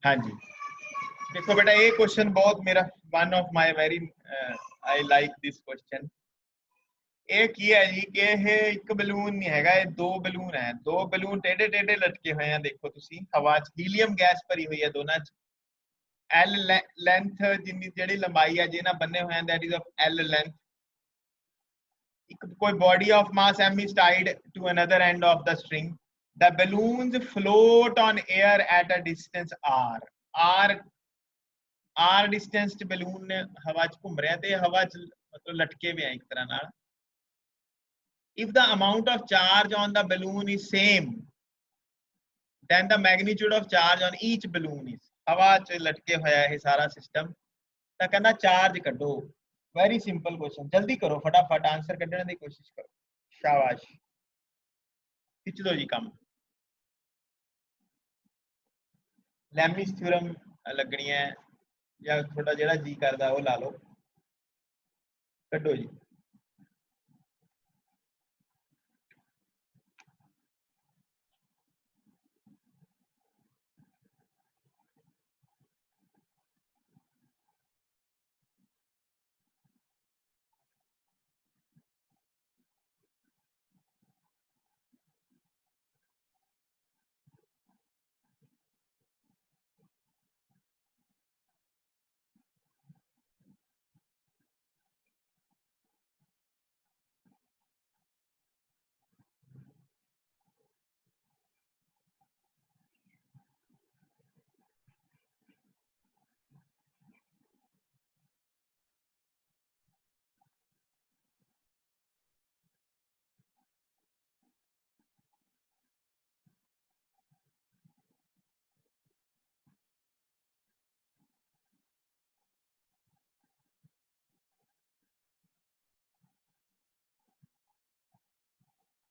हाँ जी, देखो बेटा ये क्वेश्चन बहुत मेरा one of my very I like this question. ਇਹ ਕੀ ਹੈ ਜੀ ਕਿ ਇਹ ਇੱਕ ਬਲੂਨ ਨਹੀਂ ਹੈਗਾ, ਇਹ ਦੋ ਬਲੂਨ ਹੈ। ਦੋ ਬਲੂਨ ਟੇਢੇ ਟੇਢੇ ਲਟਕੇ ਹੋਏ ਆ, ਦੇਖੋ ਤੁਸੀਂ ਹਵਾ 'ਚ ਹੀਲੀਅਮ ਗੈਸ ਭਰੀ ਹੋਈ ਹੈ ਦੋਨਾਂ 'ਚ। ਐਲ ਲੈਂਥ ਜਿੰਨੀ ਜਿਹੜੀ ਲੰਬਾਈ ਹੈ ਜਿਹਨਾਂ ਬੰਨੇ ਹੋਏ ਆ that is of L length. ਇੱਕ ਕੋਈ body of mass m is tied to another end of the string. The balloons float on air at a distance r। r distance ਚ balloon ਨੇ ਹਵਾ ਚ ਘੁੰਮ ਰਿਹਾ ਤੇ ਹਵਾ ਚ ਮਤਲਬ ਲਟਕੇ ਹੋਏ ਆ ਇੱਕ ਤਰ੍ਹਾਂ ਨਾਲ। If the amount of charge on the balloon is same, then the magnitude of charge on each balloon is। हवा च लटके होया ये सारा सिस्टम, ਤਾਂ ਕਹਿੰਦਾ ਚਾਰਜ ਕੱਢੋ। ਵੈਰੀ ਸਿੰਪਲ ਕੁਐਸਚਨ, ਜਲਦੀ ਕਰੋ ਫਟਾਫਟ ਆਨਸਰ ਕੱਢਣ ਦੀ ਕੋਸ਼ਿਸ਼ ਕਰੋ। ਸ਼ਾਬਾਸ਼, ਖਿੱਚ ਦੋ ਜੀ ਕੰਮ। ਲੈਮਿਸ ਥਿਊਰਮ ਲੱਗਣੀ ਹੈ ਜਾਂ ਤੁਹਾਡਾ ਜਿਹੜਾ ਜੀ ਕਰਦਾ ਉਹ ਲਾ ਲਓ, ਕੱਢੋ ਜੀ।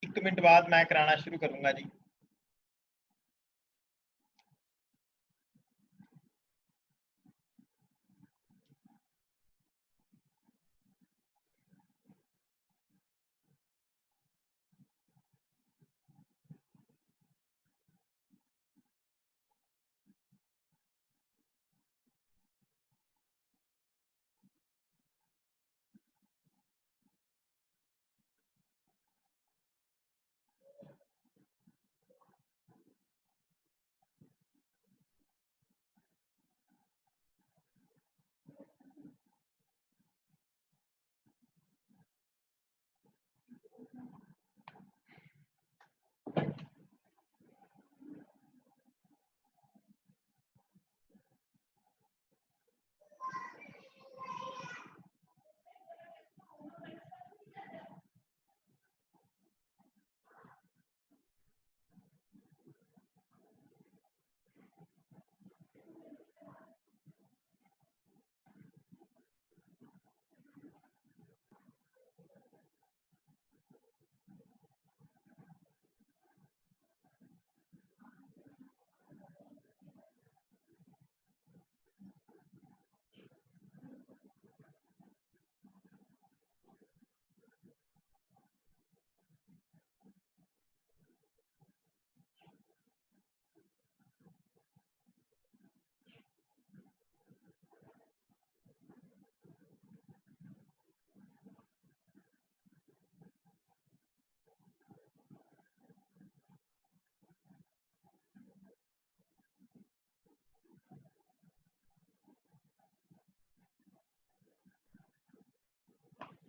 एक मिनट बाद मैं कराना शुरू करूंगा जी।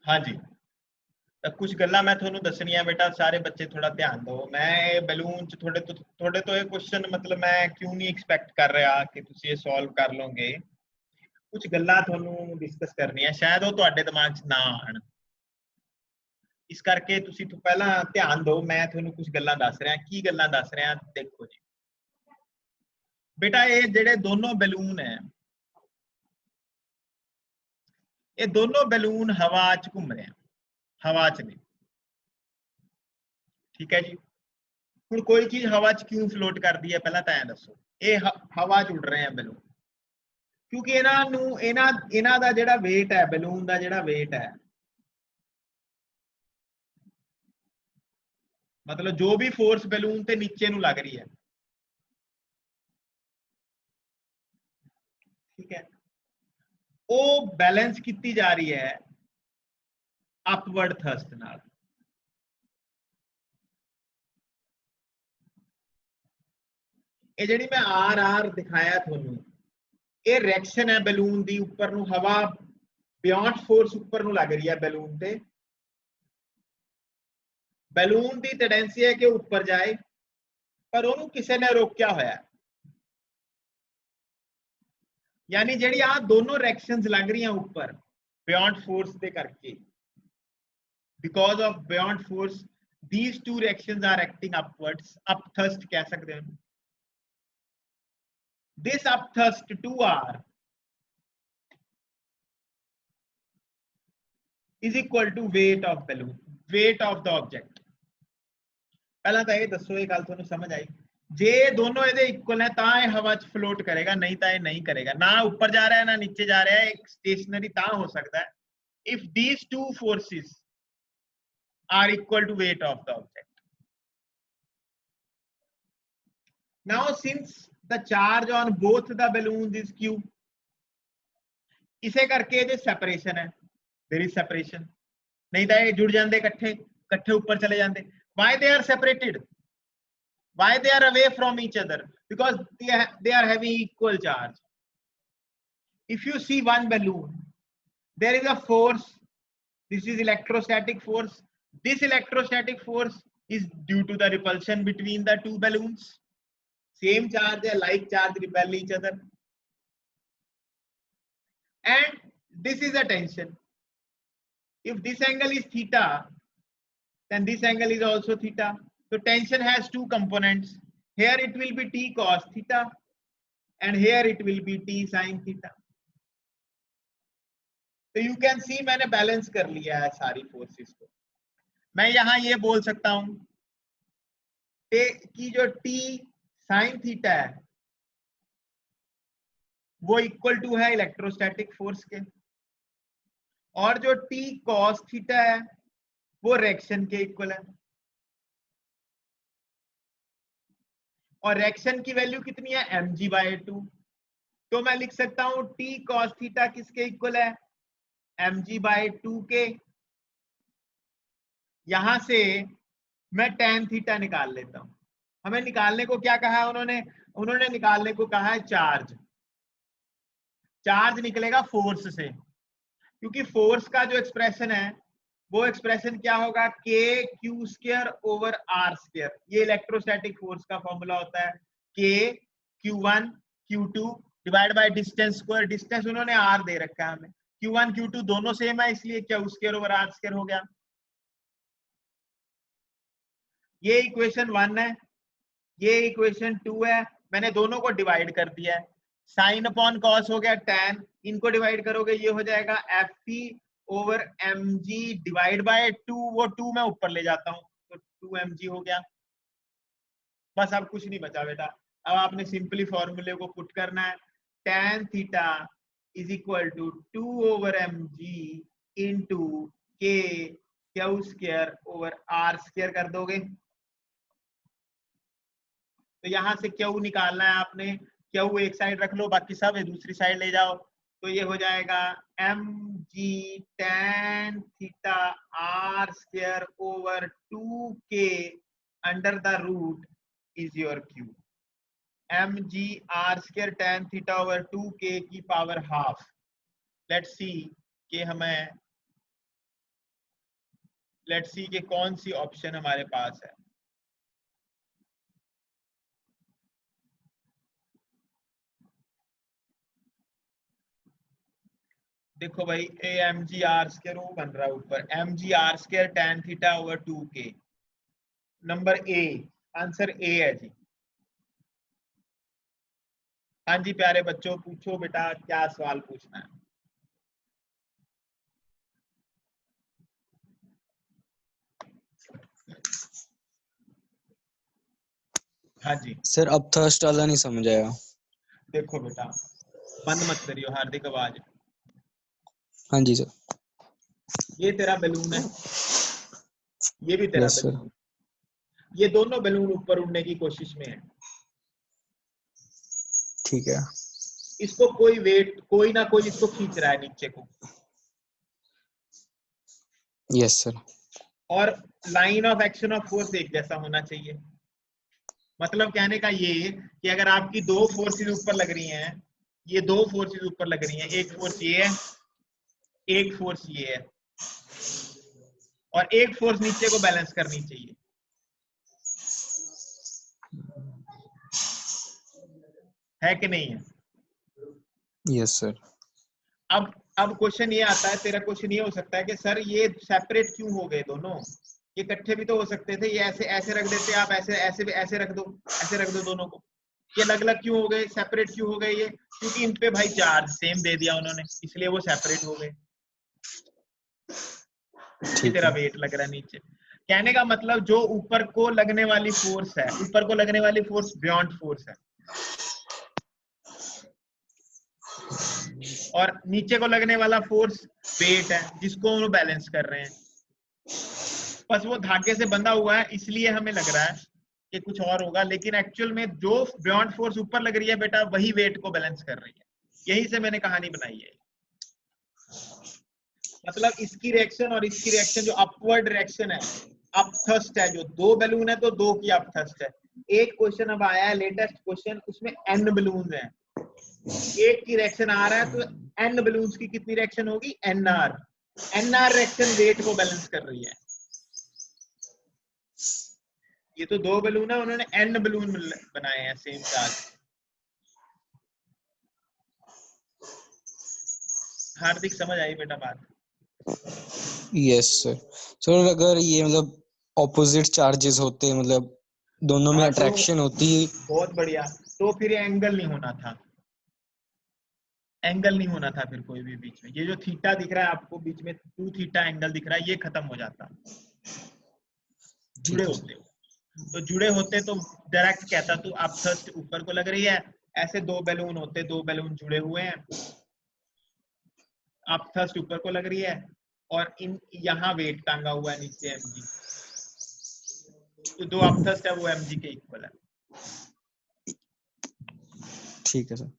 हाँ जी, ਤਾਂ ਕੁਝ ਗੱਲਾਂ ਮੈਂ ਤੁਹਾਨੂੰ ਦੱਸਣੀਆਂ ਬੇਟਾ, ਸਾਰੇ ਬੱਚੇ ਥੋੜਾ ਧਿਆਨ ਦਿਓ। ਮੈਂ ਇਹ ਬਲੂਨ ਚ ਤੁਹਾਡੇ ਤੋਂ ਇਹ ਕੁਐਸਚਨ ਮਤਲਬ ਮੈਂ ਕਿਉਂ ਨਹੀਂ ਐਕਸਪੈਕਟ ਕਰ ਰਿਹਾ ਕਿ ਤੁਸੀਂ ਇਹ ਸੋਲਵ ਕਰ ਲਓਗੇ। ਕੁਝ ਗੱਲਾਂ ਤੁਹਾਨੂੰ ਡਿਸਕਸ ਕਰਨੀਆਂ, ਸ਼ਾਇਦ ਉਹ ਤੁਹਾਡੇ ਦਿਮਾਗ 'ਚ ਨਾ ਆਣ, ਇਸ ਕਰਕੇ ਤੁਸੀਂ ਪਹਿਲਾਂ ਧਿਆਨ ਦਿਓ। ਮੈਂ ਤੁਹਾਨੂੰ ਕੁਝ ਗੱਲਾਂ ਦੱਸ ਰਿਹਾ, ਕੀ ਗੱਲਾਂ ਦੱਸ ਰਿਹਾ ਦੇਖੋ ਜੀ। ਬੇਟਾ ਇਹ ਜਿਹੜੇ ਦੋਨੋਂ ਬਲੂਨ ਹੈ, ਇਹ ਦੋਨੋਂ ਬਲੂਨ ਹਵਾ 'ਚ ਘੁੰਮ ਰਹੇ ਆ, ਹਵਾ 'ਚ ਨੇ, ਠੀਕ ਹੈ ਜੀ। ਹੁਣ ਕੋਈ ਚੀਜ਼ ਹਵਾ 'ਚ ਕਿਉਂ ਫਲੋਟ ਕਰਦੀ ਹੈ ਪਹਿਲਾਂ ਤਾਂ ਐਂ ਦੱਸੋ। ਇਹ ਹਵਾ 'ਚ ਉੱਡ ਰਹੇ ਆ ਬਲੂਨ ਕਿਉਂਕਿ ਇਹਨਾਂ ਦਾ ਜਿਹੜਾ weight ਹੈ, ਬਲੂਨ ਦਾ ਜਿਹੜਾ weight ਹੈ, मतलब जो भी फोर्स बैलून ते नीचे नु लग रही है, ठीक है, वो बैलेंस की जा रही है अपवर्ड थ्रस्ट नाल। ये जिहड़ी मैं आर आर दिखाया थोनू, ये रिएक्शन है बैलून दी ऊपर नू, हवा बियॉन्ड फोर्स ऊपर नू लग रही है बैलून ते। बैलून दी टेंडेंसी है कि ऊपर जाए, पर ओनू किसी ने रोकिया होया है। यानी जिहड़ी आ दोनों रिएक्शंस लग रही हैं ऊपर बियॉन्ड फोर्स दे करके, because of beyond force these two reactions are acting upwards, up thrust कह सकते हैं। this up thrust 2r is equal to weight of balloon, weight of the object। पहला तो ये दसो, ये गल तुहानू समझ आई? जे दोनों ये इक्वल है तां ये हवा च फ्लोट करेगा, नहीं तो ये नहीं करेगा। ना ऊपर जा रहा है ना नीचे जा रहा है, एक स्टेशनरी तां हो सकता है if these two forces are equal to weight of the object। now since the charge on both the balloons is q, इसे करके ये सेपरेशन है, there is separation, नहीं तो ये जुड़ जाते इकट्ठे, इकट्ठे ऊपर चले जाते। why they are separated, why they are away from each other? because they are having equal charge। if you see one balloon, there is a force, this is electrostatic force, this electrostatic force is due to the repulsion between the two balloons, same charge है, like charge repel each other, and this is a tension। if this angle is theta, then this angle is also theta, so tension has two components, here it will be t cos theta and here it will be t sin theta। तो you can see मैंने balance कर लिया है सारी forces को। मैं यहां ये बोल सकता हूं कि जो टी साइन थीटा है वो इक्वल टू है इलेक्ट्रोस्टैटिक फोर्स के, और जो टी कॉस थीटा है वो रिएक्शन के इक्वल है। और रिएक्शन की वैल्यू कितनी है, mg/2। तो मैं लिख सकता हूं टी कॉस थीटा किसके इक्वल है, mg/2 के। यहां से मैं tan थीटा निकाल लेता हूं। हमें निकालने को क्या कहा है उन्होंने निकालने को कहा है चार्ज। चार्ज निकलेगा फोर्स से, क्योंकि फोर्स का जो एक्सप्रेशन है वो एक्सप्रेशन क्या होगा, k q² ओवर r²। ये इलेक्ट्रोस्टैटिक फोर्स का फॉर्मूला होता है, k q1 q2 divide by distance square. Distance उन्होंने r दे रखा है हमें, q1 q2 दोनों सेम है इसलिए q² ओवर r² हो गया। ये इक्वेशन 1 है, ये इक्वेशन 2 है। मैंने दोनों को डिवाइड कर दिया है, साइन अपॉन कॉस हो गया tan, इनको डिवाइड करोगे ये हो जाएगा Fp over mg divide bye 2, वो 2 मैं ऊपर ले जाता हूं तो 2mg हो गया। बस अब कुछ नहीं बचा बेटा, अब आपने सिंपली फॉर्मूले को पुट करना है, tan theta is equal to 2 over mg into k q² over r² कर दोगे। तो यहां से क्यू निकालना है आपने, क्यू एक साइड रख लो, बाकी सब दूसरी साइड ले जाओ। तो ये हो जाएगा mg tan theta r² over 2k under the root is your q। mg r² tan theta over 2k की पावर हाफ। लेट्स सी कि कौन सी ऑप्शन हमारे पास है। देखो भाई mg r² वो बन रहा है ऊपर, mg r² tan theta over 2k। Number A, answer A है जी। हाँ जी प्यारे बच्चों, पूछो बेटा क्या सवाल पूछना है। हाँ जी सर अब थर्स्ट वाला नहीं समझ आया। देखो बेटा, बंद मत करियो हार्दिक आवाज। हाँ जी सर। ये तेरा बैलून है, ये भी तेरा यस सर। बैलून, ये दोनों बैलून ऊपर उड़ने की कोशिश में है। ठीक है। इसको कोई वेट, कोई ना कोई इसको खींच रहा है नीचे को, यस सर। और line of action of force एक जैसा होना चाहिए। मतलब कहने का ये कि अगर आपकी दो फोर्सेस ऊपर लग रही हैं, ये दो फोर्सेस ऊपर लग रही हैं, एक फोर्स ये है, एक फोर्स ये है, और एक फोर्स नीचे को बैलेंस करनी चाहिए। है कि नहीं है? Yes sir. अब क्वेश्चन ये आता है, तेरा क्वेश्चन ये हो सकता है कि सर ये सेपरेट क्यों हो गए दोनों, ये इकट्ठे भी तो हो सकते थे, ये ऐसे ऐसे रख देते आप, ऐसे ऐसे भी ऐसे रख दो, ऐसे रख दो दोनों को, ये अलग अलग क्यों हो गए, सेपरेट क्यों हो गए ये? क्योंकि इन पे भाई चार्ज सेम दे दिया उन्होंने, इसलिए वो सेपरेट हो गए। ये तेरा वेट लग रहा है नीचे। कहने का मतलब जो ऊपर को लगने वाली फोर्स है, ऊपर को लगने वाली फोर्स बियॉन्ड फोर्स है, और नीचे को लगने वाला फोर्स वेट है, जिसको वो बैलेंस कर रहे हैं। बस वो धागे से बंधा हुआ है, इसलिए हमें लग रहा है कि कुछ और होगा, लेकिन एक्चुअल में जो बियॉन्ड फोर्स ऊपर लग रही है बेटा, वही वेट को बैलेंस कर रही है। यही से मैंने कहानी बनाई है। मतलब इसकी रिएक्शन और इसकी रिएक्शन जो अपवर्ड रिएक्शन है, अपथस्ट है, जो दो बैलून है तो दो की अपथस्ट है। एक क्वेश्चन अब आया है लेटेस्ट क्वेश्चन, उसमें n बलून है, एक की रिएक्शन आ रहा है, तो n बलून्स की कितनी रिएक्शन होगी? nr। nr रिएक्शन वेट को बैलेंस कर रही है। ये तो दो बलून है, उन्होंने n बलून बनाए हैं सेम चार्ज। हार्दिक समझ आई बेटा बात? Yes sir. सर अगर ये मतलब ऑपोजिट चार्जेस होते, मतलब दोनों में हाँ, तो अट्रैक्शन होती। बहुत बढ़िया, तो फिर ये एंगल नहीं होना था, एंगल नहीं होना था फिर कोई भी बीच में। ये जो थीटा दिख रहा है आपको बीच में, 2 थीटा एंगल दिख रहा है, ये खत्म हो जाता, जुड़े ठीक है होते। सर। तो जुड़े होते तो डायरेक्ट कहता तू अपथस्ट ऊपर को लग रही है, ऐसे दो बैलून होते, दो बैलून जुड़े हुए हैं, अपथस्ट ऊपर को लग रही है, और इन यहाँ वेट टांगा हुआ है नीचे mg, तो दो अपथस्ट है वो mg के इक्वल है। ठीक है सर।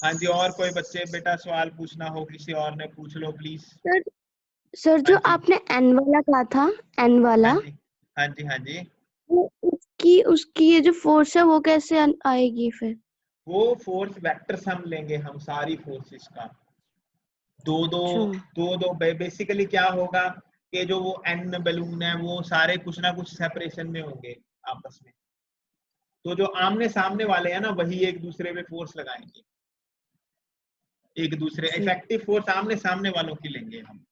हाँ जी, और कोई बच्चे बेटा सवाल पूछना हो किसी और ने, पूछ लो प्लीज। सर सर हाँ जो जी, आपने एन वाला कहा था, एन वाला, हाँ जी, हाँ जी, हाँ जी। वो उसकी उसकी ये जो फोर्स है वो कैसे आएगी फिर? वो फोर्स वेक्टर सम लेंगे हम सारी फोर्सेस का, दो दो, अच्छा। दो दो। बेसिकली क्या होगा कि जो वो एन बलून है वो सारे कुछ ना कुछ सेपरेशन में होंगे आपस में, तो जो आमने सामने वाले हैं ना, वही एक दूसरे पे फोर्स लगाएंगे, एक दूसरे ठीक। इफेक्टिव फोर्स आमने सामने वालों की लेंगे हम।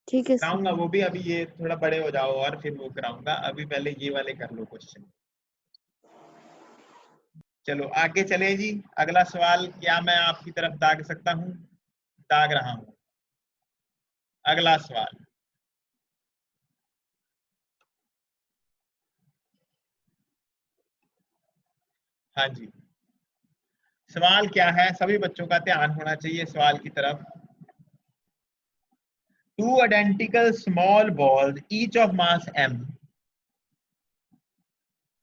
ठीक है सर। कराऊंगा वो भी, अभी ये थोड़ा बड़े हो जाओ और फिर वो कराऊंगा, अभी पहले ये वाले कर लो क्वेश्चन। चलो आगे चले जी। अगला सवाल क्या मैं आपकी तरफ दाग सकता हूँ? दाग रहा हूँ। अगला सवाल, हाँ जी, सवाल क्या है? सभी बच्चों का ध्यान होना चाहिए सवाल की तरफ। Two identical small balls, each of mass m,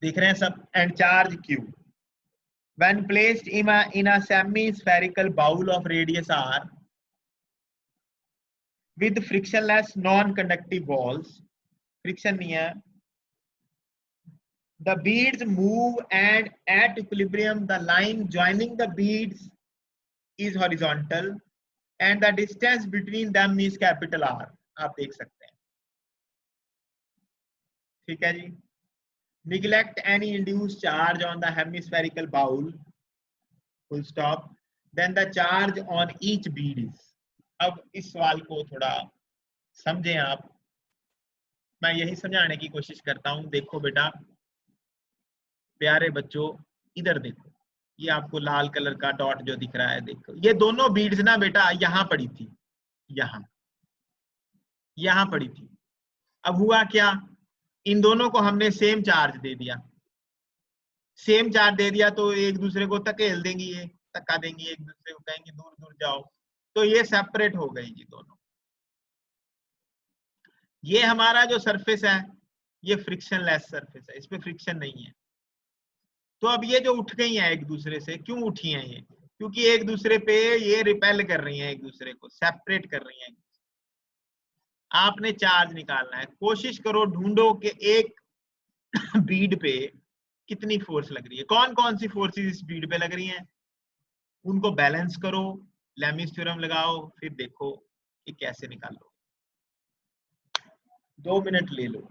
दिख रहे हैं सब, and charge q, when placed in a semi-spherical bowl of radius r with frictionless non-conductive walls, friction नहीं है, the beads move and at equilibrium the line joining the beads is horizontal and the distance between them is capital R। आप देख सकते हैं, ठीक है जी। Neglect any induced charge on the hemispherical bowl, full stop, then the charge on each bead is। अब इस सवाल को थोड़ा समझें आप, मैं यही समझाने की कोशिश करता हूं। देखो बेटा, प्यारे बच्चों, इधर देखो, ये आपको लाल कलर का डॉट जो दिख रहा है, देखो ये दोनों बीड्स ना बेटा यहाँ पड़ी थी, यहाँ पड़ी थी। अब हुआ क्या, इन दोनों को हमने सेम चार्ज दे दिया, सेम चार्ज दे दिया तो एक दूसरे को धकेल देंगी, ये धक्का देंगी, एक दूसरे को कहेंगे दूर दूर जाओ, तो ये सेपरेट हो गई ये दोनों। ये हमारा जो सरफेस है ये फ्रिक्शन लेस सरफेस है, इस पे फ्रिक्शन नहीं है, तो अब ये जो उठ गई हैं एक दूसरे से, क्यों उठी हैं ये? क्योंकि एक दूसरे पे ये रिपेल कर रही हैं, एक दूसरे को सेपरेट कर रही हैं। आपने चार्ज निकालना है, कोशिश करो ढूंढो कि एक बीड पे कितनी फोर्स लग रही है, कौन कौन सी फोर्सेस इस बीड पे लग रही हैं, उनको बैलेंस करो, लेमिस थ्योरम लगाओ, फिर देखो कि कैसे निकालो। 2 मिनट ले लो।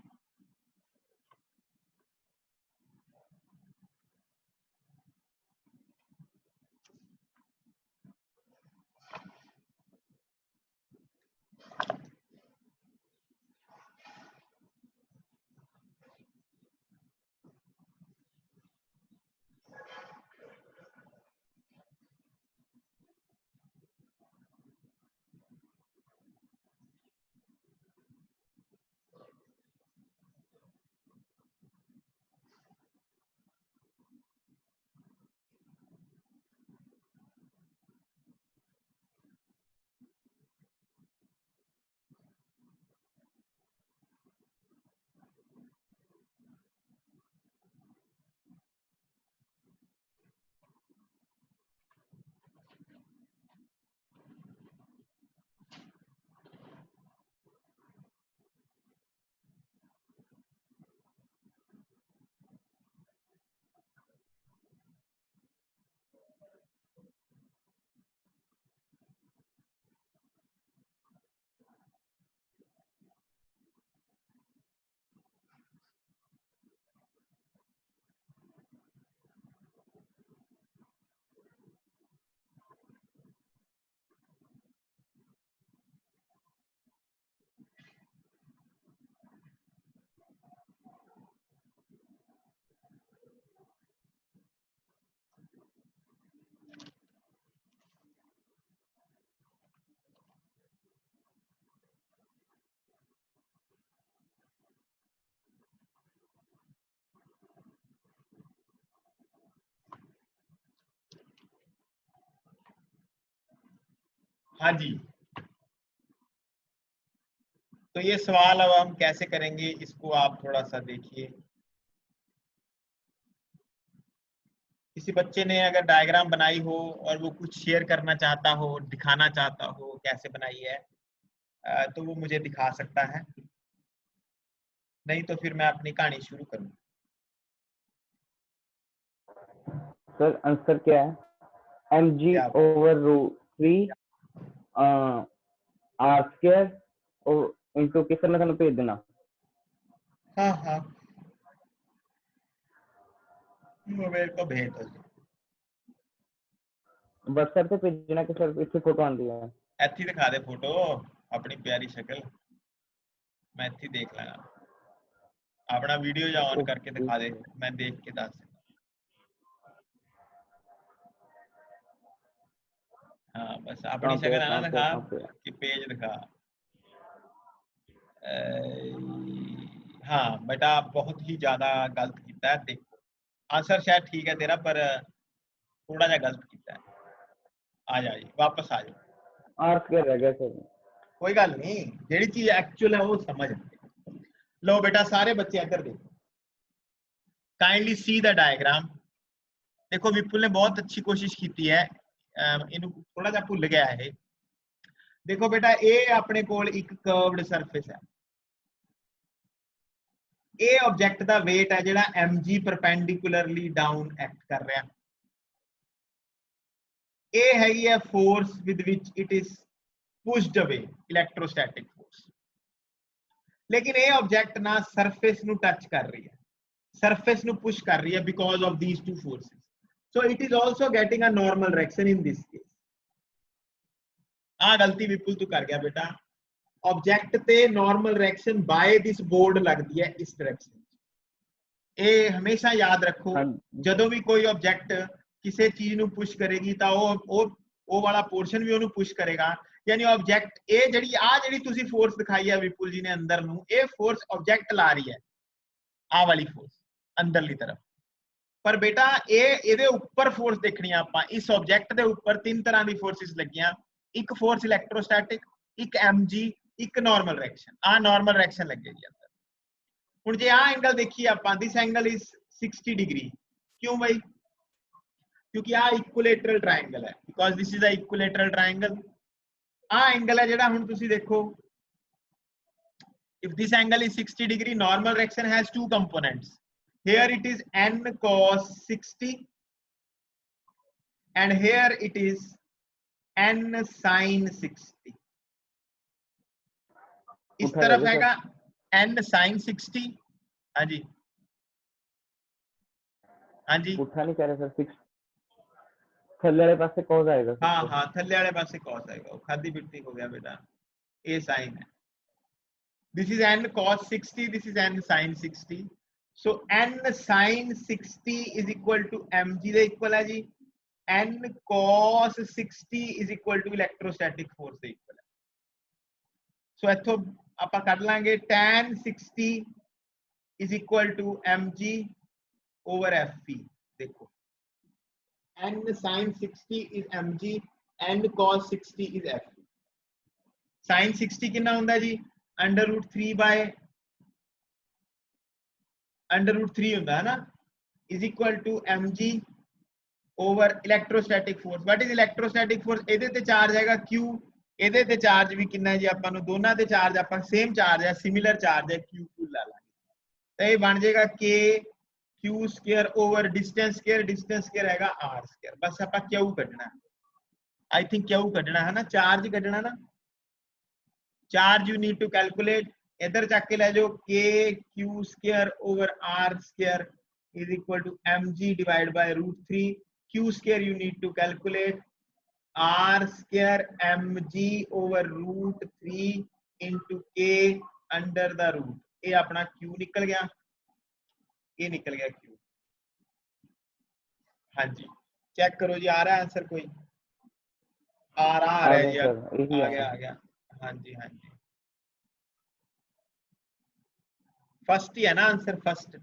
हाँ जी, तो ये सवाल अब हम कैसे करेंगे, इसको आप थोड़ा सा देखिए। किसी बच्चे ने अगर डायग्राम बनाई हो और वो कुछ शेयर करना चाहता हो, दिखाना चाहता हो कैसे बनाई है, तो वो मुझे दिखा सकता है, नहीं तो फिर मैं अपनी कहानी शुरू करूँ। सर आंसर क्या है? mg क्या over √3 r square और इनटू किस में भेज देना। हाँ हाँ, वो मेरे को भेज दो। व्हाट्सएप पे भेजना कि सर इसकी फोटो आंदी है। ऐथी दिखा दे फोटो, अपनी प्यारी शक्ल, मैं ऐथी देख लेना। अपना वीडियो या ऑन करके दिखा दे, मैं देख के दस। हाँ बस अपनी शक्ल है ना दिखा, कि पेज दिखा। हाँ बेटा, बहुत ही ज्यादा गलत किया है। देखो आंसर शायद ठीक है तेरा, पर थोड़ा जा गलत किया है। आ जा जी, वापस आ जाओ। आर स्क्वायर रह गया सर। कोई गल नहीं, जेड़ी चीज एक्चुअल है वो समझ। लो बेटा सारे बच्चे इधर देखो, काइंडली सी द डायग्राम। देखो विपुल ने बहुत अच्छी कोशिश की है, इन्हू थोड़ा जा भुल गया है। देखो बेटा ये अपने कोल एक कर्व्ड सरफेस है, ये ऑब्जेक्ट दा वेट है जेड़ा mg परपेंडिकुलरली डाउन एक्ट कर रहा है। ये हैगी है force with which it is pushed away, electrostatic force. लेकिन ये ऑब्जेक्ट ना सरफेस नु टच कर रही है, सरफेस नु पुश कर रही है because of these two forces, so it is also getting a normal direction in this case. आ गलती विपुल तू कर गया बेटा, object the normal direction by this board लगती है इस डायरेक्शन। ये हमेशा याद रखो, जदों भी कोई ऑब्जेक्ट किसी चीज नु पुश करेगी तो वो वाला पोर्शन भी उन्हें पुश करेगा। यानी ऑब्जेक्ट ये जड़ी आ जड़ी तुसी फोर्स दिखाई है विपुल जी ने अंदर नु, ये फोर्स ऑब्जेक्ट ला रही है, आ वाली फोर्स अंदरली तरफ। पर बेटा ये ऊपर फोर्स देखनी है आपां, इस ऑब्जेक्ट दे ऊपर तीन तरह की फोर्सेस लगियां, एक फोर्स इलेक्ट्रोस्टैटिक, एक mg, एक नॉर्मल डायरेक्शन। आ नॉर्मल डायरेक्शन लगेगी अंदर। हुण जे आ एंगल देखिए आपां, दिस एंगल इज 60 डिग्री, क्यों भाई? क्योंकि आ इक्विलेटरल ट्रायंगल है, because this is a equilateral triangle. आ एंगल है जेड़ा हुण तुसी देखो, if this angle is 60 degree, normal direction has two components. Here it is n cos 60 and here it is n sin 60. इस उठा तरफ जाएगा हैगा n sin 60। हाँ जी, हाँ जी, उठा नहीं कह रहे सर, फिक्स थल्ले वाले पासे cos आएगा फिर हाँ तो। हाँ, थल्ले वाले पासे cos आएगा, वो खादी पिट्टी हो गया बेटा, ये sin है। This is n cos 60, this is n sin 60. So n sin 60 is equal to mg ਦੇ equal है जी, n cos 60 is equal to electrostatic force ਦੇ equal है। So ਇੱਥੋਂ ਆਪਾਂ ਕੱਢ ਲਾਂਗੇ tan 60 is equal to mg over fp। देखो n sin 60 is mg, n cos 60 is fp। sin 60 कितना ਹੁੰਦਾ जी, √3 ਹੁੰਦਾ है ना, is equal to mg over electrostatic force। what is electrostatic force? ਇਹਦੇ ਤੇ ਚਾਰਜ ਹੈਗਾ q, ਇਹਦੇ ਤੇ ਚਾਰਜ ਵੀ ਕਿੰਨਾ ਹੈ ਜੀ, ਆਪਾਂ ਨੂੰ ਦੋਨਾਂ ਤੇ ਚਾਰਜ ਆਪਾਂ ਸੇਮ ਚਾਰਜ ਹੈ, ਸਿਮਿਲਰ ਚਾਰਜ ਹੈ, q ਲਾ ਲਾਂਗੇ ਤਾਂ ਇਹ ਬਣ ਜਾਏਗਾ k q square over distance square ਹੈਗਾ r ਸਕੁਅਰ। ਬਸ ਆਪਾਂ q ਕੱਢਣਾ, आई थिंक q ਕੱਢਣਾ है ना, चार्ज ਕੱਢਣਾ ना, charge you need to calculate. इधर चक के ले जाओ k q square over r square is equal to mg divide by √3। q square you need to calculate, r square mg over √3 into k under the root. ये अपना q निकल गया, ये निकल गया q। हाँ जी, चेक करो जी, आ रहा है आंसर कोई? आ रहा है जी, सर यही आ गया। हाँ जी, हाँ जी, फर्स्ट ही है ना answer, first.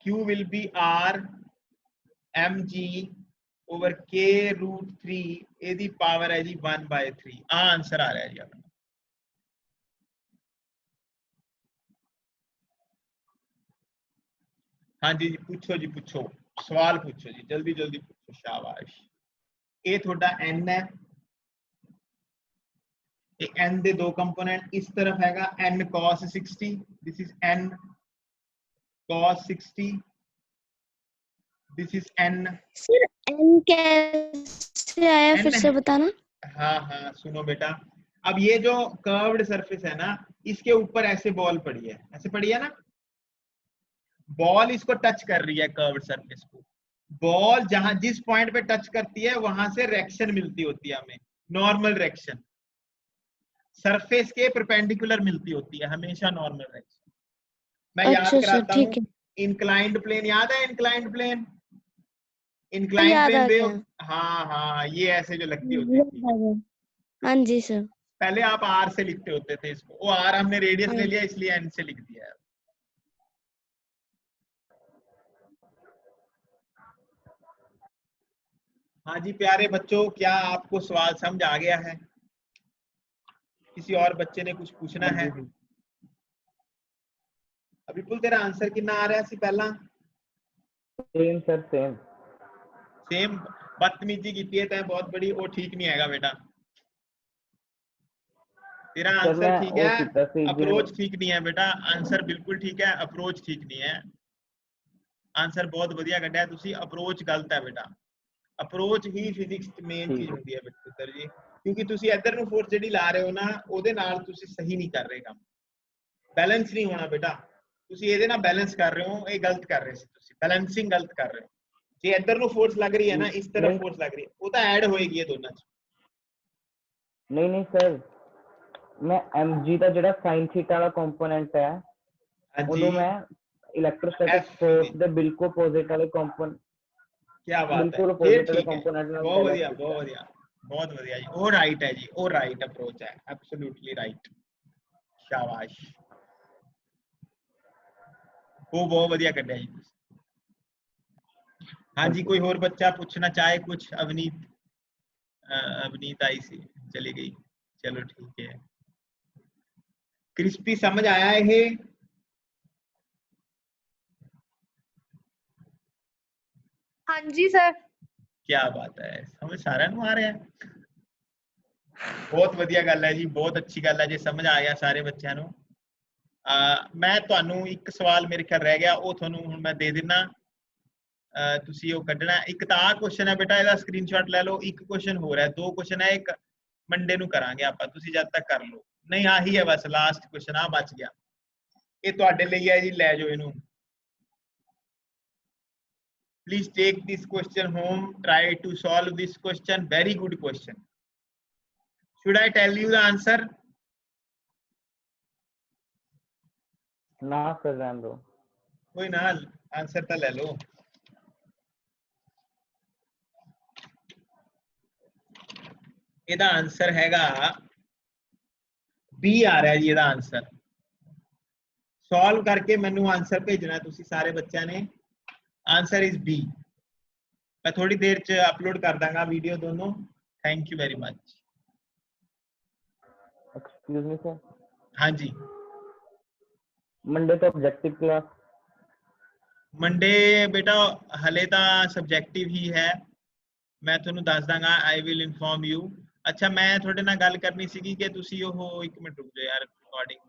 Q will be R mg over k √3, ਇਹਦੀ ਪਾਵਰ ਹੈ ਜੀ 1/3। ਆ ਆंसर आ रहा है जी अपना। हाँ जी, पूछो जी, पूछो सवाल, पूछो जी, जल्दी जल्दी पूछो, शाबाश। ये थोड़ा n है, ये n दे दो कंपोनेंट, इस तरफ हैगा n cos 60, this is n cos 60, this is n। Sir N कैसे आया, फिर n से बताना। हाँ हाँ, सुनो बेटा, अब ये जो कर्व्ड सरफेस है ना, इसके ऊपर ऐसे बॉल पड़ी है, ऐसे पड़ी है ना, बॉल इसको टच कर रही है कर्व्ड सरफेस को। बॉल जहां जिस पॉइंट पे टच करती है वहां से रिएक्शन मिलती होती है हमें, नॉर्मल रिएक्शन, सरफेस के परपेंडिकुलर मिलती होती है हमेशा नॉर्मल रिएक्शन। मैं याद अच्छा सर, कराता हूँ, ठीक है, इंक्लाइंड प्लेन याद है, इंक्लाइंड प्लेन, इंक्लाइंड याद प्लेन आ वे, गया, हाँ हाँ, ये ऐसे जो लगती होती थी। याद आ गया। हाँ जी सर। पहले आप आर से लिखते होते थे इसको, वो आर हमने रेडियस हाँ ले लिया इसलिए एन से लिख दिया है। हाँ जी प्यारे बच्चों, क्या आपको सवाल समझ आ गया है? किसी और बच्चे ने कुछ पूछना है? विपुल तेरा आंसर कितना आ रहा है पहला? Same sir, same. बदतमीजी की है बहुत बड़ी, वो ठीक नहीं हैगा बेटा, तेरा आंसर ठीक है, अप्रोच ठीक नहीं है बेटा, आंसर बिल्कुल ठीक है, अप्रोच ठीक नहीं है। आंसर बहुत बढ़िया कढ़िया तुसी, अप्रोच गलत है बेटा। अप्रोच ही फिजिक्स मेन चीज होती है पुत्र जी, क्योंकि तुसी इधर ਨੂੰ फोर्स ਜਿਹੜੀ ਲਾ ਰਹੇ ਹੋ ਨਾ, ਉਹਦੇ ਨਾਲ ਤੁਸੀਂ ਸਹੀ ਨਹੀਂ ਕਰ ਰਹੇ ਕੰਮ, बैलेंस नहीं होना बेटा। ਤੁਸੀਂ ਇਹਦੇ ਨਾਲ बैलेंस कर रहे हो, ये गलत कर रहे ਸੀ ਤੁਸੀਂ, बैलेंसिंग गलत कर रहे हो। ਜੇ इधर ਨੂੰ फोर्स लग रही है ना, इस तरफ फोर्स लग रही है, वो तो ऐड होएगी ये दोनों ਚ। नहीं सर, मैं mg ਦਾ ਜਿਹੜਾ sin थीटा वाला कंपोनेंट है, ਉਹਨੂੰ मैं इलेक्ट्रोस्टैटिक फोर्स ਦੇ बिल्कुल अपोजिट वाले कंपोनेंट, क्या बात बिल्कुल है, अपोजिट वाले ठीक है, कंपोनेंट ਨਾਲ बहुत बैलेंस बढ़िया, ਕੀਤਾ। बहुत बढ़िया, बहुत बढ़िया जी, वो राइट है जी, वो राइट अप्रोच है, एब्सोल्युटली राइट, शाबाश, वो बहुत बढ़िया कढ़िया जी। हाँ जी, कोई और बच्चा पूछना चाहे कुछ? अवनीत, अवनीत आई सी चली गई, चलो ठीक है। क्रिस्पी समझ आया है? हाँ जी सर। क्या बात है, समझ ਸਾਰਿਆਂ ਨੂੰ ਆ ਰਿਹਾ ਹੈ। ਬਹੁਤ ਵਧੀਆ ਗੱਲ ਹੈ ਜੀ, ਬਹੁਤ ਅੱਛੀ ਗੱਲ ਹੈ ਜੇ ਸਮਝ ਆ ਗਿਆ ਸਾਰੇ ਬੱਚਿਆਂ ਨੂੰ। ਮੈਂ ਤੁਹਾਨੂੰ ਇੱਕ ਸਵਾਲ ਮੇਰੇ ਖਿਆਲ ਰਹਿ ਗਿਆ, ਉਹ ਤੁਹਾਨੂੰ ਹੁਣ ਮੈਂ ਦੇ ਦਿੰਨਾ। ਤੁਸੀਂ ਉਹ ਕੱਢਣਾ। ਇੱਕ ਤਾਂ ਆਹ ਕੁਐਸਚਨ ਹੈ ਬੇਟਾ, ਇਹਦਾ ਸਕਰੀਨਸ਼ਾਟ ਲੈ ਲਓ। ਇੱਕ ਕੁਐਸਚਨ ਹੋਰ ਹੈ, ਦੋ ਕੁਐਸਚਨ ਹੈ, ਇੱਕ ਮੰਡੇ ਨੂੰ ਕਰਾਂਗੇ ਆਪਾਂ, ਤੁਸੀਂ ਜਦ ਤੱਕ ਕਰ ਲਓ। ਨਹੀਂ ਆਹੀ ਹੈ ਬਸ ਲਾਸਟ ਕੁਐਸਚਨ, ਆ ਬਚ ਗਿਆ। ਇਹ ਤੁਹਾਡੇ ਲਈ ਹੈ ਜੀ, ਲੈ ਜਾਓ ਇਹਨੂੰ। Please take this question home, try to solve this question, very good question. Should I tell you the answer? ना सर रहने दो। कोई ना, आंसर तो ले लो। ਇਹਦਾ ਆਨਸਰ ਹੈਗਾ B ਆ ਰਿਹਾ ਜੀ, ਇਹਦਾ ਆਨਸਰ। ਸੋਲਵ ਕਰਕੇ ਮੈਨੂੰ ਆਨਸਰ ਭੇਜਣਾ ਤੁਸੀਂ ਸਾਰੇ ਬੱਚਿਆਂ ਨੇ। Answer is B। मैं थोड़ी देर च अपलोड कर दूंगा वीडियो दोनों। Thank you very much. Excuse me sir. हाँ जी, मंडे तो ऑब्जेक्टिव क्लास। मंडे बेटा हले तो सब्जेक्टिव ही है, मैं थोनू दस Danga. I will inform you. अच्छा मैं थोड़े नाल गल करनी सीगी कि तुसी ओह, एक मिनट रुक जाओ यार, रिकॉर्डिंग